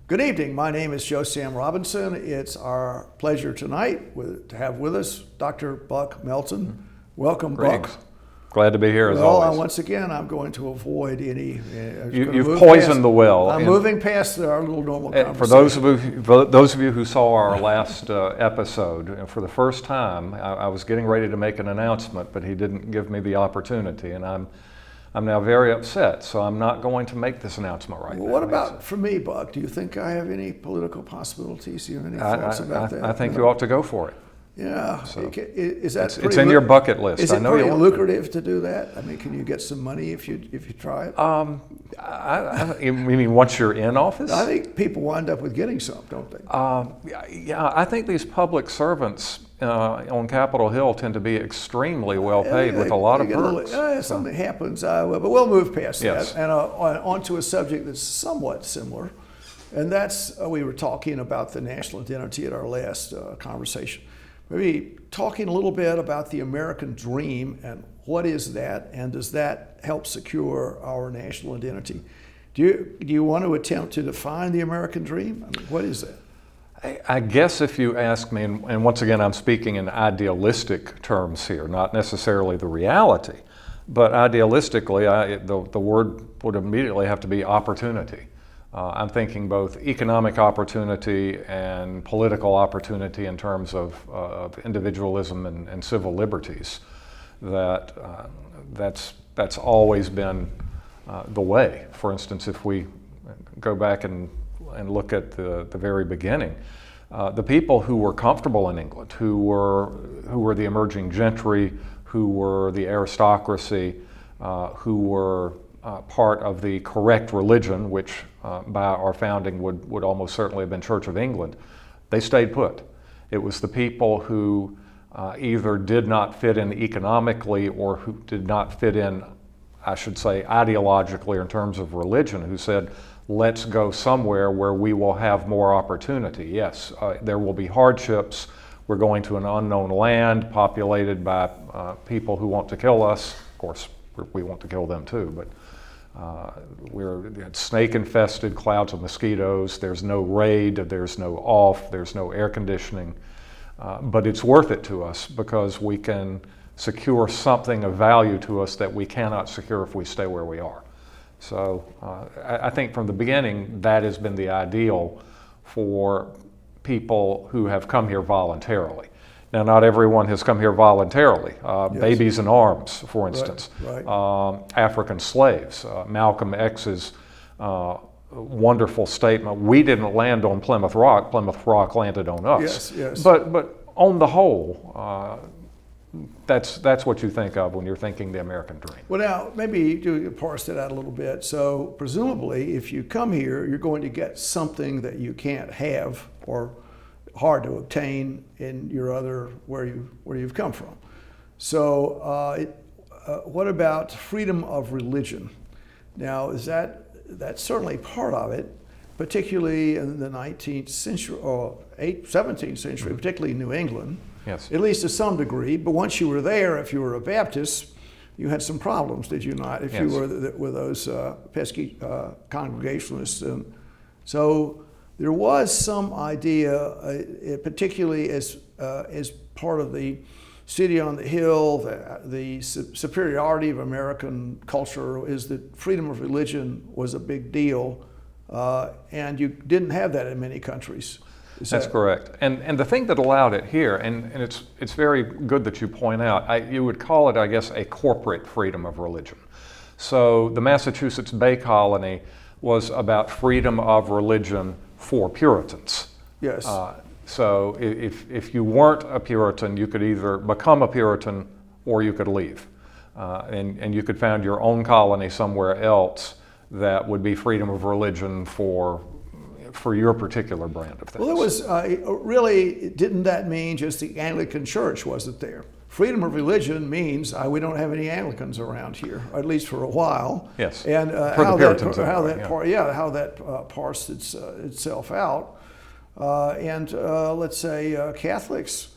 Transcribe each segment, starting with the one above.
Good evening. My name is Joe Sam Robinson. It's our pleasure tonight to have with us Dr. Buck Melton. Welcome, Greetings. Buck. Glad to be here as Well, always. once again, I'm going to avoid any. You've poisoned the well. I'm moving past our little normal conversation. For those of you who saw our last episode, for the first time, I was getting ready to make an announcement, but he didn't give me the opportunity, and I'm now very upset. So I'm not going to make this announcement right now. What about for me, Buck? Do you think I have any political possibilities? Do you have any thoughts about that? I think you ought to go for it. Yeah, So is that it's in your bucket list? Is it I know pretty you lucrative to do that? I mean, can you get some money if you try it? You mean once you're in office? I think people wind up with getting some, don't they? Yeah, I think these public servants on Capitol Hill tend to be extremely well paid with a lot of perks. Something happens, but we'll move past Yes. that and on to a subject that's somewhat similar, and that's we were talking about the national identity at our last conversation. Maybe talking a little bit about the American dream and what is that, and does that help secure our national identity? Do you want to attempt to define the American dream? I mean, what is that? I guess if you ask me, and once again I'm speaking in idealistic terms here, not necessarily the reality, but idealistically the word would immediately have to be opportunity. I'm thinking both economic opportunity and political opportunity in terms of individualism and civil liberties. That's always been the way. For instance, if we go back and look at the very beginning, the people who were comfortable in England, who were the emerging gentry, who were the aristocracy, who were part of the correct religion, which by our founding would almost certainly have been Church of England, they stayed put. It was the people who either did not fit in economically or who did not fit in, I should say, ideologically or in terms of religion, who said, let's go somewhere where we will have more opportunity. Yes, there will be hardships. We're going to an unknown land populated by people who want to kill us. Of course, we want to kill them too, but we're snake-infested, clouds of mosquitoes. There's no raid, there's no off, there's no air conditioning. But it's worth it to us because we can secure something of value to us that we cannot secure if we stay where we are. So I think from the beginning that has been the ideal for people who have come here voluntarily. Now, not everyone has come here voluntarily. Yes. Babies in arms, for instance, right. African slaves. Malcolm X's wonderful statement, we didn't land on Plymouth Rock landed on us. Yes. But on the whole, that's what you think of when you're thinking the American dream. Well, now, maybe you parse that out a little bit. So presumably, if you come here, you're going to get something that you can't have or hard to obtain in your other where you've come from. So what about freedom of religion? Now, that's certainly part of it, particularly in the 19th century or 17th century, particularly in New England. Yes. At least to some degree. But once you were there, if you were a Baptist, you had some problems, did you not? If Yes. you were with those pesky Congregationalists. And so there was some idea, particularly as part of the city on the hill, the superiority of American culture is that freedom of religion was a big deal, and you didn't have that in many countries. That's correct. And the thing that allowed it here, and it's very good that you point out, you would call it, I guess, a corporate freedom of religion. So the Massachusetts Bay Colony was about freedom of religion for Puritans. Yes. So if you weren't a Puritan, you could either become a Puritan or you could leave. And you could found your own colony somewhere else that would be freedom of religion for your particular brand of things. Well, it was really, didn't that mean just the Anglican Church wasn't there? Freedom of religion means we don't have any Anglicans around here, or at least for a while. Yes. And how that parsed itself out. Let's say Catholics,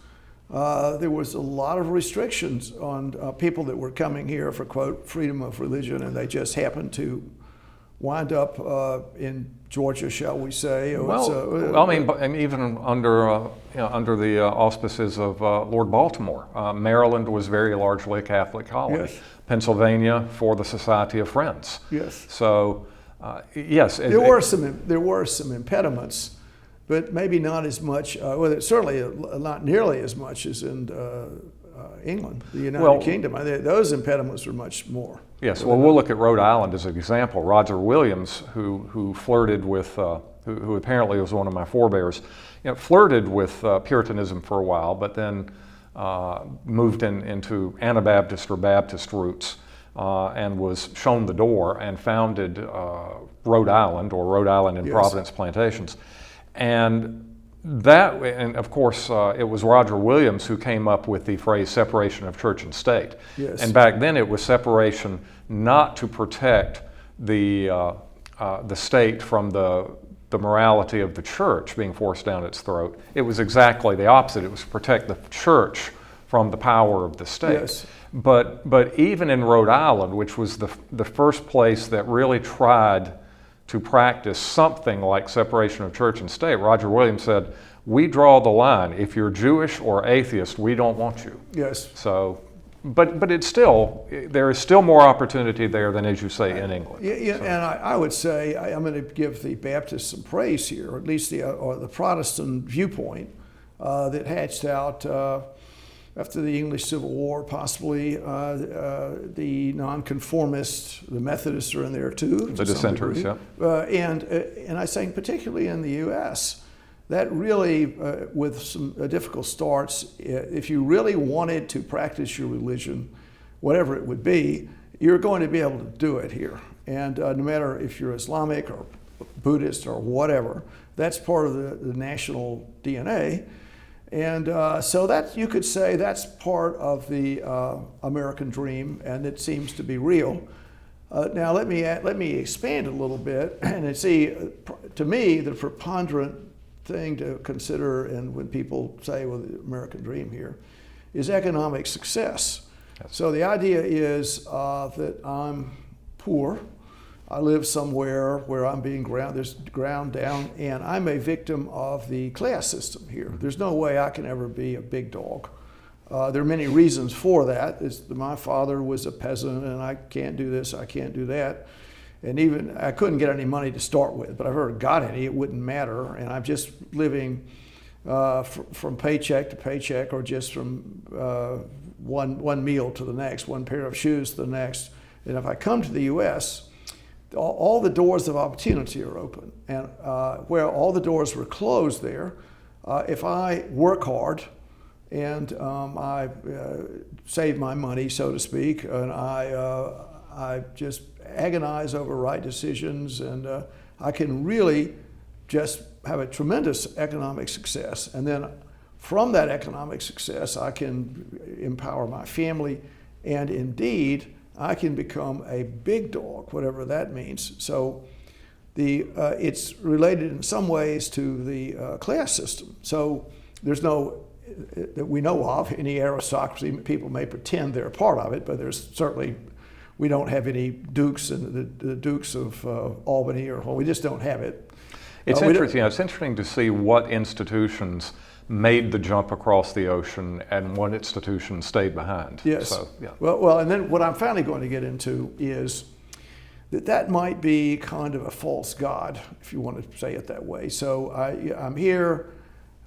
there was a lot of restrictions on people that were coming here for, quote, freedom of religion, and they just happened to wind up in Georgia, shall we say? Even under the auspices of Lord Baltimore, Maryland was very largely a Catholic colony. Yes. Pennsylvania for the Society of Friends. Yes. So, yes, there were some impediments, but maybe not as much. Certainly not nearly as much as in England, the United Kingdom. Those impediments were much more. Yes. Well, we'll look at Rhode Island as an example. Roger Williams, who flirted with, who apparently was one of my forebears, flirted with Puritanism for a while, but then moved into Anabaptist or Baptist roots and was shown the door and founded Rhode Island and Yes. Providence Plantations. And of course, it was Roger Williams who came up with the phrase separation of church and state. Yes. And back then it was separation not to protect the state from the morality of the church being forced down its throat. It was exactly the opposite. It was to protect the church from the power of the state. Yes. But even in Rhode Island, which was the first place that really tried to practice something like separation of church and state, Roger Williams said, "We draw the line. If you're Jewish or atheist, we don't want you." Yes. So, but there is still more opportunity there than, as you say, in England. Yeah, So. and I would say I'm going to give the Baptists some praise here, or at least the Protestant viewpoint that hatched out after the English Civil War, possibly the nonconformists, the Methodists are in there too. The dissenters, yeah. And I think particularly in the U.S., that really, with some difficult starts, if you really wanted to practice your religion, whatever it would be, you're going to be able to do it here. And no matter if you're Islamic or Buddhist or whatever, that's part of the national DNA. And so that you could say that's part of the American dream, and it seems to be real. Now let me expand a little bit and see. To me, the preponderant thing to consider, and when people say, "Well, the American dream here," is economic success. Yes. So the idea is that I'm poor. I live somewhere where I'm being ground down, and I'm a victim of the class system here. There's no way I can ever be a big dog. There are many reasons for that. My father was a peasant, and I can't do this, I can't do that. And even I couldn't get any money to start with, but I've heard got any, it wouldn't matter. And I'm just living from paycheck to paycheck, or just from one meal to the next, one pair of shoes to the next. And if I come to the U.S., all the doors of opportunity are open. And where all the doors were closed there, if I work hard and I save my money, so to speak, and I just agonize over right decisions, and I can really just have a tremendous economic success. And then from that economic success, I can empower my family, and indeed, I can become a big dog, whatever that means. So it's related in some ways to the class system. So there's no, that we know of, any aristocracy. People may pretend they're a part of it, but there's certainly, we don't have any dukes, and the Dukes of Albany, or we just don't have it. It's interesting. It's interesting to see what institutions made the jump across the ocean and what institutions stayed behind. Yes. So, yeah. Well, and then what I'm finally going to get into is that might be kind of a false god, if you want to say it that way. So I'm here.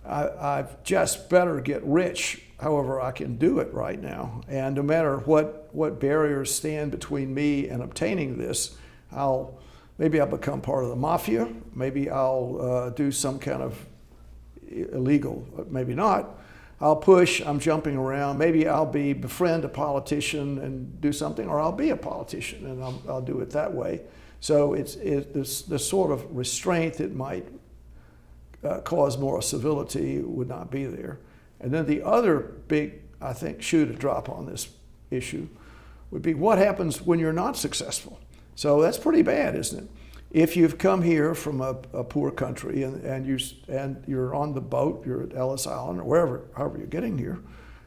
I've just better get rich, however I can do it right now. And no matter what barriers stand between me and obtaining this, maybe I'll become part of the mafia. Maybe I'll do some kind of illegal, maybe not. I'll push, I'm jumping around. Maybe I'll befriend a politician and do something, or I'll be a politician and I'll do it that way. So it's the sort of restraint that might cause more civility would not be there. And then the other big, I think, shoe to drop on this issue would be what happens when you're not successful. So that's pretty bad, isn't it? If you've come here from a poor country and you're on the boat, you're at Ellis Island or however you're getting here,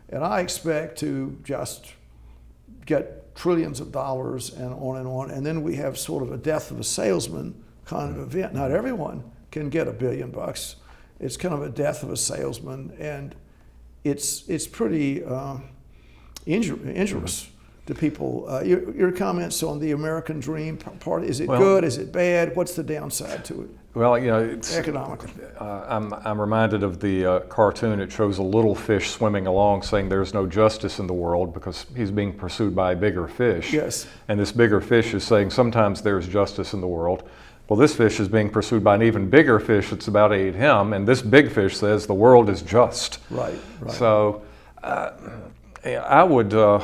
and I expect to just get trillions of dollars and on. And then we have sort of a death of a salesman kind of event. Not everyone can get $1 billion. It's kind of a death of a salesman, and it's pretty injurious to people. Your comments on the American dream part, is it good, is it bad? What's the downside to it? Well, it's economically. I'm reminded of the cartoon. It shows a little fish swimming along saying there's no justice in the world because he's being pursued by a bigger fish. Yes. And this bigger fish is saying sometimes there's justice in the world. Well, this fish is being pursued by an even bigger fish that's about to eat him, and this big fish says the world is just. Right. So I would, you're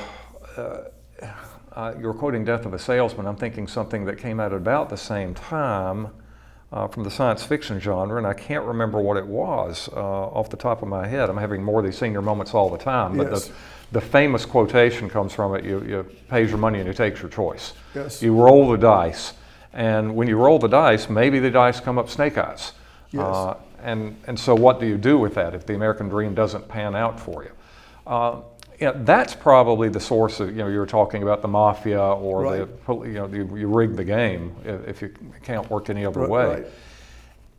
quoting Death of a Salesman. I'm thinking something that came out at about the same time from the science fiction genre, and I can't remember what it was off the top of my head. I'm having more of these senior moments all the time, but yes. the famous quotation comes from it, you pays your money and you takes your choice. Yes. You roll the dice, and when you roll the dice, maybe the dice come up snake eyes. Yes. And so what do you do with that if the American dream doesn't pan out for you? That's probably the source of, you were talking about the mafia or right. you rig the game if you can't work any other way. Right.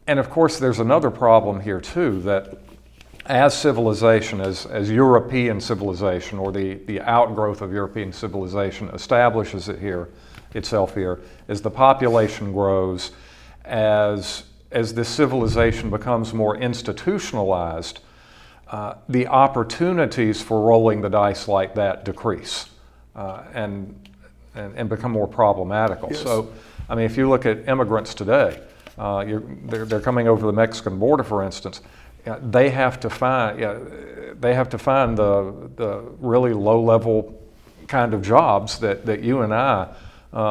And of course there's another problem here too, that as civilization, as European civilization or the outgrowth of European civilization establishes itself here, as the population grows, as this civilization becomes more institutionalized, the opportunities for rolling the dice like that decrease and become more problematical. Yes. So, I mean, if you look at immigrants today, they're coming over the Mexican border, for instance. They have to find the really low-level kind of jobs that you and I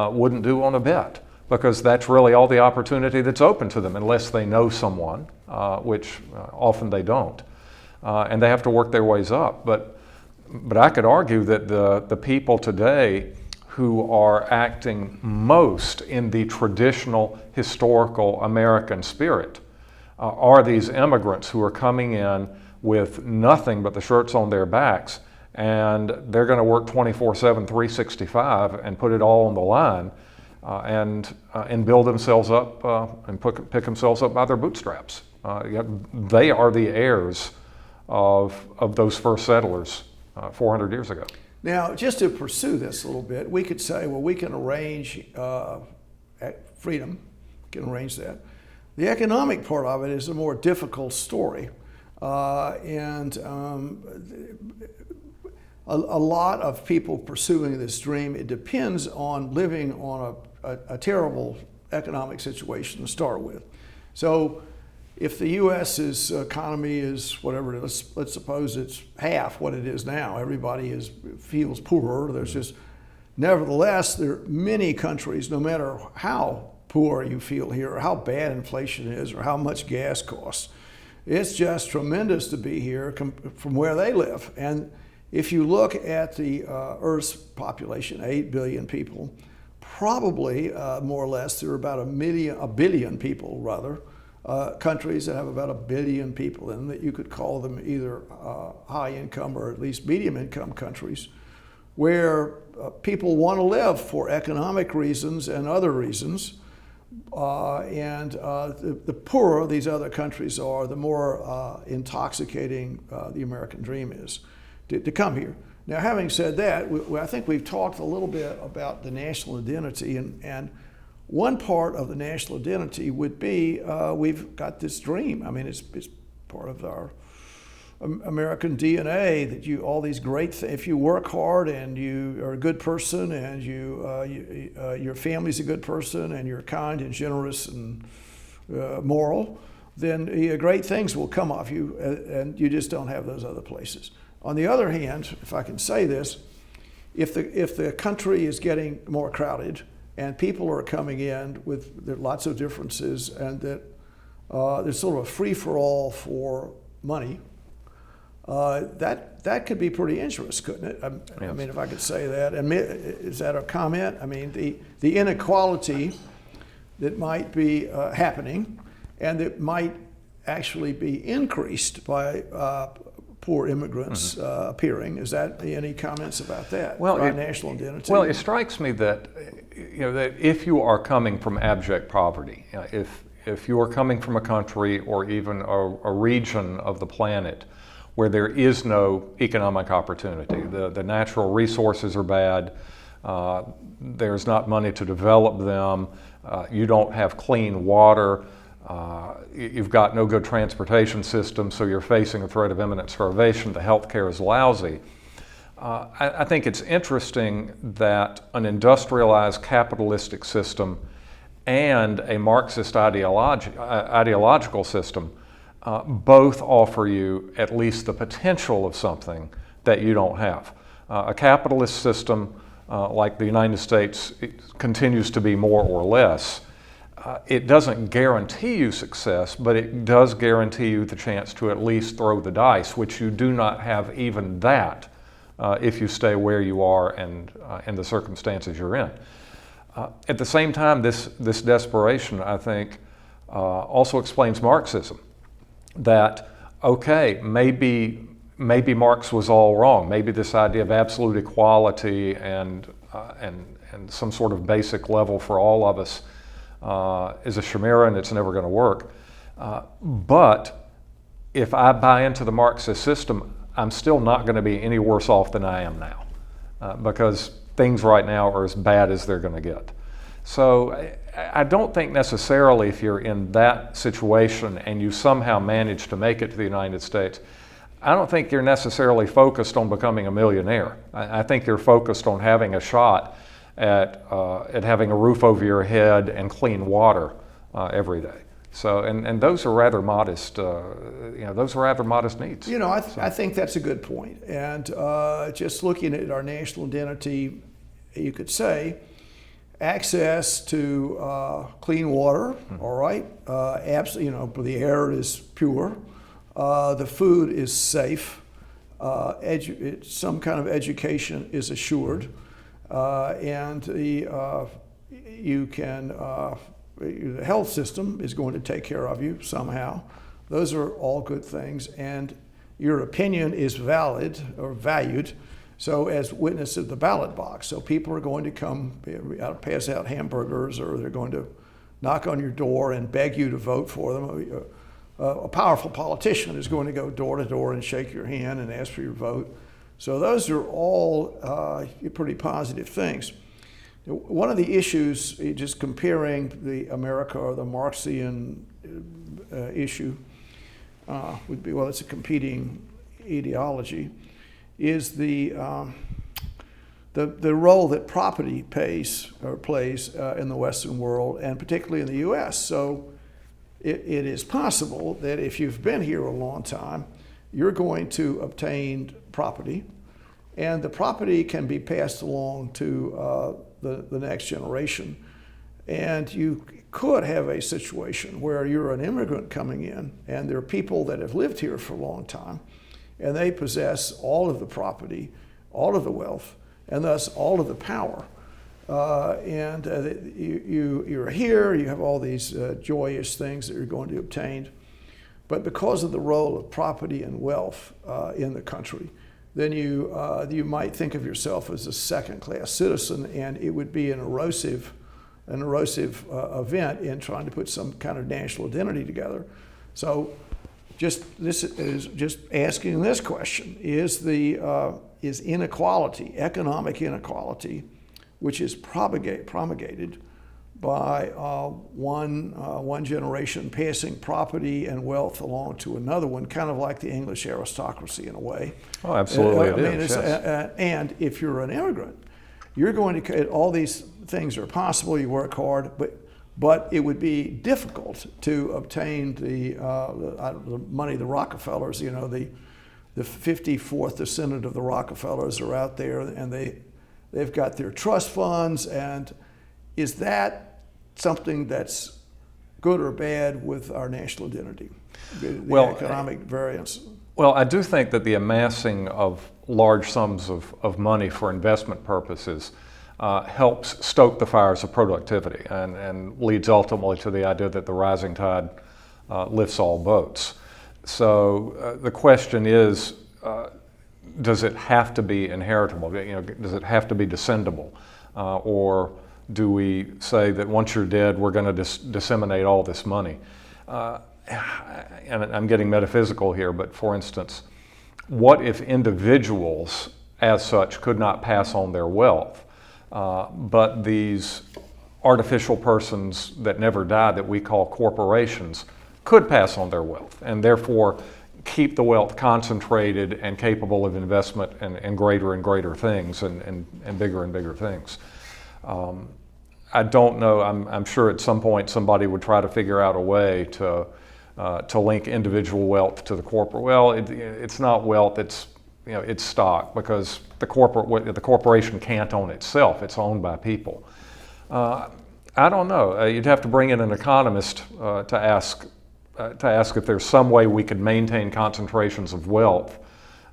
wouldn't do on a bet, because that's really all the opportunity that's open to them, unless they know someone, which often they don't. And they have to work their ways up. But I could argue that the people today who are acting most in the traditional historical American spirit are these immigrants who are coming in with nothing but the shirts on their backs, and they're going to work 24/7, 365 and put it all on the line and build themselves up and pick themselves up by their bootstraps. They are the heirs of those first settlers 400 years ago. Now, just to pursue this a little bit, we could say, well, we can arrange freedom, we can arrange that. The economic part of it is a more difficult story. And a lot of people pursuing this dream, it depends on living on a terrible economic situation to start with. So if the U.S.'s economy is whatever, let's suppose it's half what it is now, everybody feels poorer. There's just, nevertheless, there are many countries, no matter how poor you feel here, or how bad inflation is, or how much gas costs, it's just tremendous to be here from where they live. And if you look at the Earth's population, 8 billion people, probably more or less there are about a billion people rather, countries that have about 1 billion people in them, that you could call them either high income or at least medium income countries, where people want to live for economic reasons and other reasons. The poorer these other countries are, the more intoxicating the American dream is to come here. Now, having said that, I think we've talked a little bit about the national identity, and one part of the national identity would be we've got this dream. I mean, it's part of our American DNA that all these great things. If you work hard and you are a good person and your family's a good person and you're kind and generous and moral, then great things will come off you, and you just don't have those other places. On the other hand, if I can say this, if the country is getting more crowded and people are coming in with lots of differences, and that there's sort of a free-for-all for money, that could be pretty injurious, couldn't it? I mean, if I could say that. Is that a comment? I mean, the inequality that might be happening and that might actually be increased by poor immigrants appearing. Is that any comments about that? Well, our national identity. Well, it strikes me that that if you are coming from abject poverty, if you are coming from a country or even a region of the planet where there is no economic opportunity, the natural resources are bad, there's not money to develop them, you don't have clean water, you've got no good transportation system, so you're facing a threat of imminent starvation, the health care is lousy. I think it's interesting that an industrialized capitalistic system and a Marxist ideological system both offer you at least the potential of something that you don't have. A capitalist system like the United States continues to be more or less. It doesn't guarantee you success, but it does guarantee you the chance to at least throw the dice, which you do not have even that if you stay where you are and in the circumstances you're in. At the same time, this desperation, I think, also explains Marxism. That, okay, maybe Marx was all wrong. Maybe this idea of absolute equality and some sort of basic level for all of us is a chimera and it's never going to work. But if I buy into the Marxist system, I'm still not going to be any worse off than I am now because things right now are as bad as they're going to get. So I don't think necessarily if you're in that situation and you somehow manage to make it to the United States, I don't think you're necessarily focused on becoming a millionaire. I think you're focused on having a shot at having a roof over your head and clean water every day. So, and those are rather modest, those are rather modest needs. I think that's a good point. And just looking at our national identity, you could say access to clean water, all right, the air is pure, the food is safe, some kind of education is assured, and the health system is going to take care of you somehow. Those are all good things, and your opinion is valid or valued. So as witness at the ballot box, so people are going to come pass out hamburgers, or they're going to knock on your door and beg you to vote for them. A powerful politician is going to go door to door and shake your hand and ask for your vote. So those are all pretty positive things. One of the issues, just comparing the America or the Marxian issue, would be, well, it's a competing ideology, is the role that property plays in the Western world, and particularly in the U.S. So it is possible that if you've been here a long time, you're going to obtain property, and the property can be passed along to the next generation. And you could have a situation where you're an immigrant coming in, and there are people that have lived here for a long time, and they possess all of the property, all of the wealth, and thus all of the power. You're here, you have all these joyous things that you're going to obtain, but because of the role of property and wealth in the country, then you might think of yourself as a second-class citizen, and it would be an erosive event in trying to put some kind of national identity together. So this is just asking this question: is inequality, economic inequality, which is promulgated by one generation passing property and wealth along to another one, kind of like the English aristocracy in a way. Oh, absolutely, it is. Yes. And if you're an immigrant, you're going to, all these things are possible, you work hard, but it would be difficult to obtain the money the Rockefellers, the 54th descendant of the Rockefellers are out there, and they've got their trust funds. And is that something that's good or bad with our national identity, the economic variance? Well, I do think that the amassing of large sums of money for investment purposes helps stoke the fires of productivity and leads ultimately to the idea that the rising tide lifts all boats. So the question is, does it have to be inheritable? Does it have to be descendable? Or do we say that once you're dead, we're going to disseminate all this money? And I'm getting metaphysical here, but for instance, what if individuals as such could not pass on their wealth, but these artificial persons that never die that we call corporations could pass on their wealth, and therefore keep the wealth concentrated and capable of investment in greater and greater things and bigger things? I don't know. I'm sure at some point somebody would try to figure out a way to link individual wealth to the corporate. Well, it's not wealth. It's stock, because the corporation can't own itself. It's owned by people. I don't know. You'd have to bring in an economist to ask if there's some way we could maintain concentrations of wealth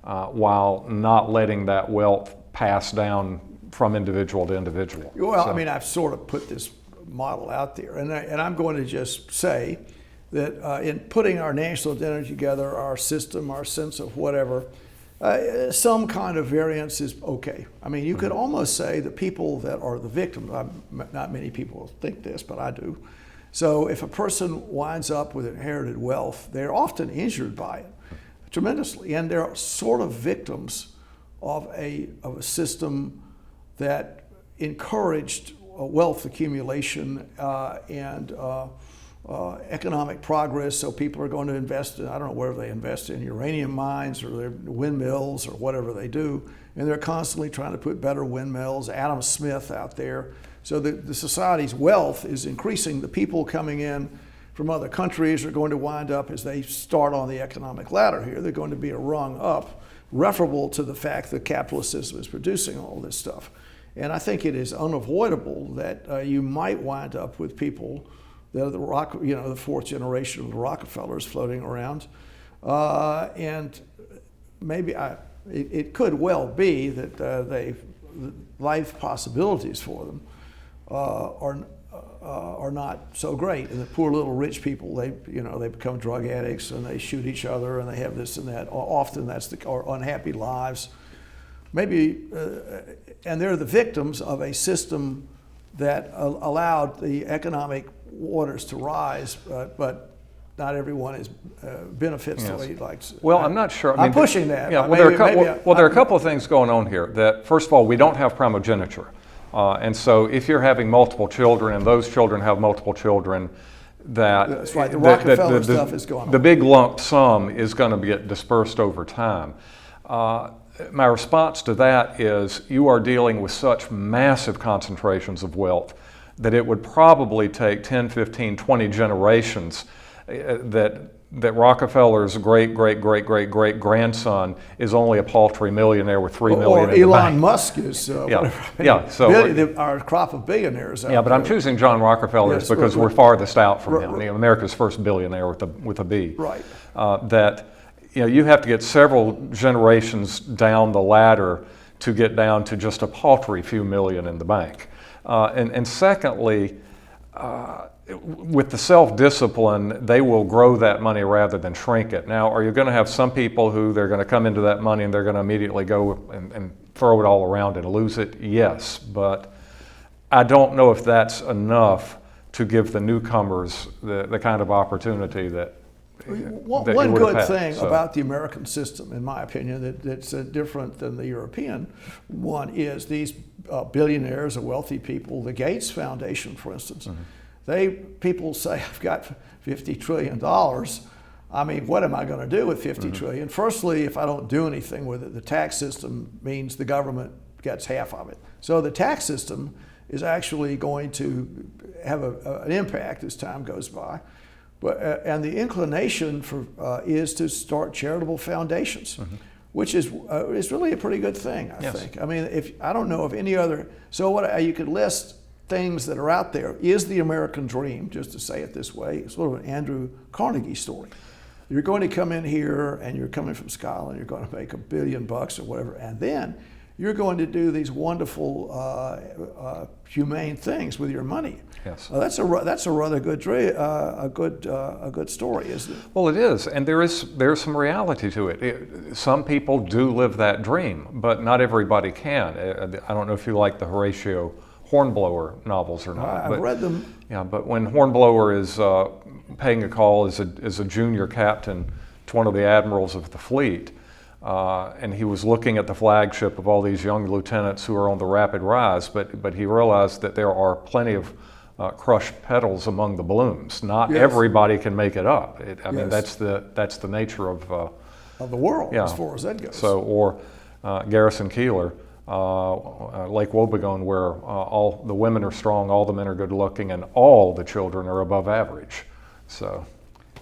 while not letting that wealth pass down from individual to individual. Well, I mean, I've sort of put this model out there, and I'm going to just say that in putting our national identity together, our system, our sense of whatever, some kind of variance is okay. I mean, you could almost say the people that are the victims, not many people think this, but I do. So if a person winds up with inherited wealth, they're often injured by it tremendously, and they're sort of victims of a system that encouraged wealth accumulation and economic progress. So people are going to invest in, I don't know whether they invest in uranium mines or their windmills or whatever they do, and they're constantly trying to put better windmills. Adam Smith out there. So the society's wealth is increasing. The people coming in from other countries are going to wind up, as they start on the economic ladder here, they're going to be a rung up, referable to the fact that capitalist system is producing all this stuff. And I think it is unavoidable that you might wind up with people that are the fourth generation of the Rockefellers floating around. And maybe it could well be that life possibilities for them are not so great, and the poor little rich people, they become drug addicts and they shoot each other and they have this and that. Often that's or unhappy lives. Maybe, and they're the victims of a system that allowed the economic waters to rise, but not everyone benefits the way you'd like to. Well, I'm not sure. I'm pushing that. Yeah, there are a couple of things going on here. That first of all, we don't have primogeniture. And so if you're having multiple children and those children have multiple children, that's right. The Rockefeller stuff is going on. The big lump sum is going to get dispersed over time. My response to that is you are dealing with such massive concentrations of wealth that it would probably take 10, 15, 20 generations that Rockefeller's great-great-great-great-great-grandson is only a paltry millionaire with $3 million in the bank. Or Elon Musk is so our crop of billionaires. But I'm choosing John Rockefeller because we're farthest out from him. America's first billionaire with a B. Right. You have to get several generations down the ladder to get down to just a paltry few million in the bank. And secondly, with the self-discipline, they will grow that money rather than shrink it. Now, are you going to have some people who they're going to come into that money and they're going to immediately go and throw it all around and lose it? Yes, but I don't know if that's enough to give the newcomers the kind of opportunity that one good thing about the American system, in my opinion, that's different than the European one is these billionaires or wealthy people, the Gates Foundation, for instance, people say, I've got $50 trillion. I mean, what am I going to do with $50 trillion? Firstly, if I don't do anything with it, the tax system means the government gets half of it. So the tax system is actually going to have an impact as time goes by. And the inclination is to start charitable foundations, which is really a pretty good thing, I think. I mean, I don't know of any other. So you could list things that are out there. Is the American dream, just to say it this way, sort of an Andrew Carnegie story. You're going to come in here and you're coming from Scotland. You're going to make $1 billion or whatever, and then you're going to do these wonderful, humane things with your money. Yes. That's a rather good a good story, isn't it? Well, it is, and there's some reality to it. Some people do live that dream, but not everybody can. I don't know if you like the Horatio Hornblower novels or not. I've read them. Yeah, but when Hornblower is paying a call as a junior captain to one of the admirals of the fleet, and he was looking at the flagship of all these young lieutenants who are on the rapid rise, but he realized that there are plenty of crushed petals among the blooms. Not Yes. everybody can make it up. I mean, Yes. that's the nature of Of the world, yeah. as far as that goes. So, or Garrison Keillor, Lake Wobegon, where all the women are strong, all the men are good looking, and all the children are above average. So,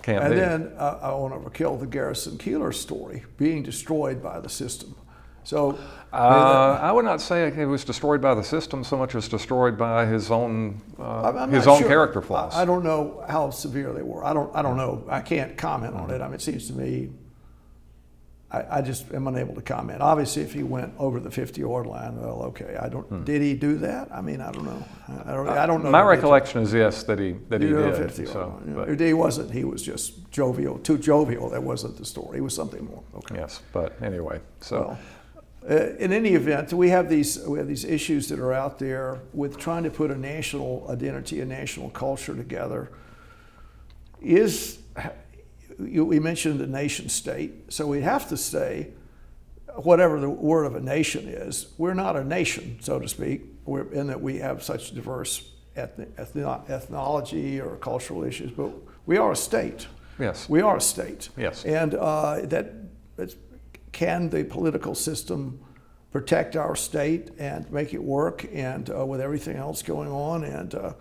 can't and be. then I want to kill the Garrison Keillor story, being destroyed by the system. So I would not say it was destroyed by the system so much as destroyed by his own I'm his not own sure. character flaws. I don't know how severe they were. I don't know. I can't comment on it. I mean, it seems to me, I just am unable to comment. Obviously, if he went over the 50-yard line, well, okay. Did he do that? I mean, I don't know. I don't know. My recollection is yes that he did. 50-yard So, line. but, He wasn't. He was just jovial, too jovial. That wasn't the story. He was something more. Okay. yes, but anyway, so. Well, in any event, we have these issues that are out there with trying to put a national identity, a national culture together. We mentioned the nation state, so we have to say, whatever the word of a nation is, we're not a nation, so to speak, in that we have such diverse ethnology or cultural issues, but we are a state. Yes. We are a state. Yes. And can the political system protect our state and make it work, and with everything else going on, and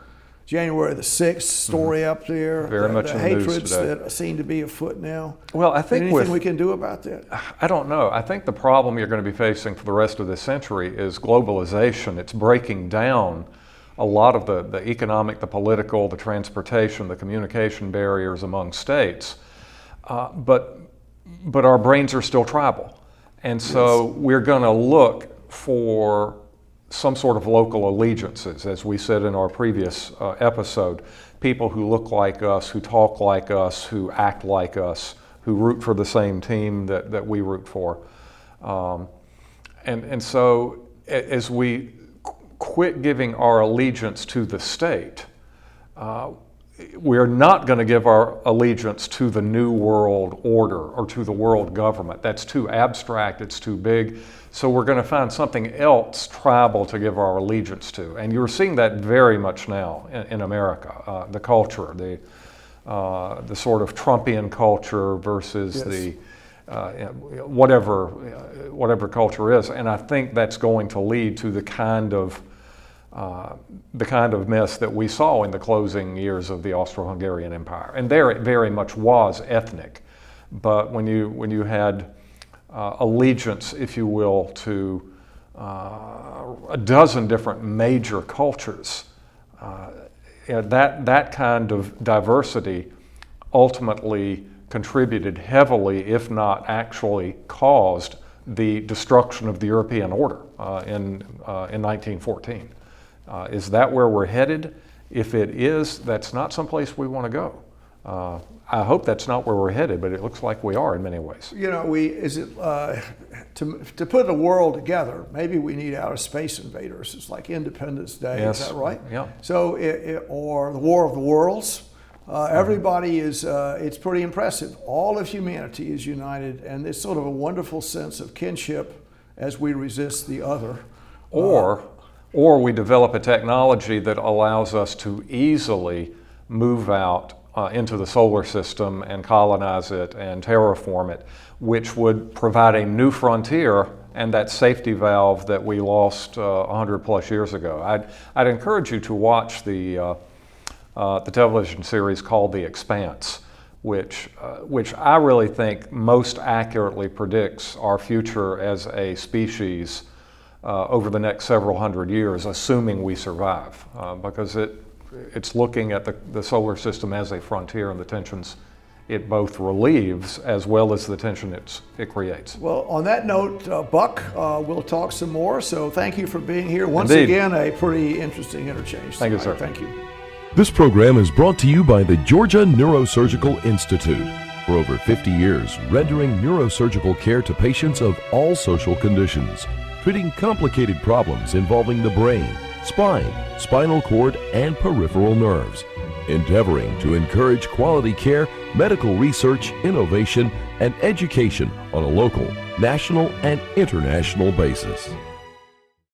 January the 6th story up there, Very much the in the news hatreds today. that seem to be afoot now. Well, I think anything we can do about that? I don't know. I think the problem you're going to be facing for the rest of this century is globalization. It's breaking down a lot of the economic, the political, the transportation, the communication barriers among states. But our brains are still tribal. And so we're going to look for some sort of local allegiances, as we said in our previous episode. People who look like us, who talk like us, who act like us, who root for the same team that we root for. And so as we quit giving our allegiance to the state, we're not going to give our allegiance to the New World Order or to the world government. That's too abstract, it's too big. So we're going to find something else tribal to give our allegiance to. And you're seeing that very much now in America, the culture, the sort of Trumpian culture versus the whatever culture is. And I think that's going to lead to the kind of mess that we saw in the closing years of the Austro-Hungarian Empire. And there it very much was ethnic. But when you had allegiance, if you will, to a dozen different major cultures, that kind of diversity ultimately contributed heavily, if not actually caused, the destruction of the European order in 1914. Is that where we're headed? If it is, that's not someplace we want to go. I hope that's not where we're headed, but it looks like we are in many ways. You know, to put the world together, maybe we need outer space invaders. It's like Independence Day, Yes. is that right? Yeah. So, or the War of the Worlds. Everybody is, it's pretty impressive. All of humanity is united, and there's sort of a wonderful sense of kinship as we resist the other. Or we develop a technology that allows us to easily move out into the solar system and colonize it and terraform it, which would provide a new frontier and that safety valve that we lost 100 plus years ago. I'd encourage you to watch the television series called The Expanse, which I really think most accurately predicts our future as a species over the next several hundred years, assuming we survive, because it's looking at the solar system as a frontier and the tensions it both relieves as well as the tension it creates. Well, on that note, Buck, we'll talk some more. So thank you for being here. Once Indeed. again, a pretty interesting interchange. Thank you, tonight. sir. Thank you. This program is brought to you by the Georgia Neurosurgical Institute. For over 50 years, rendering neurosurgical care to patients of all social conditions, treating complicated problems involving the brain, spine, spinal cord, and peripheral nerves. Endeavoring to encourage quality care, medical research, innovation, and education on a local, national, and international basis.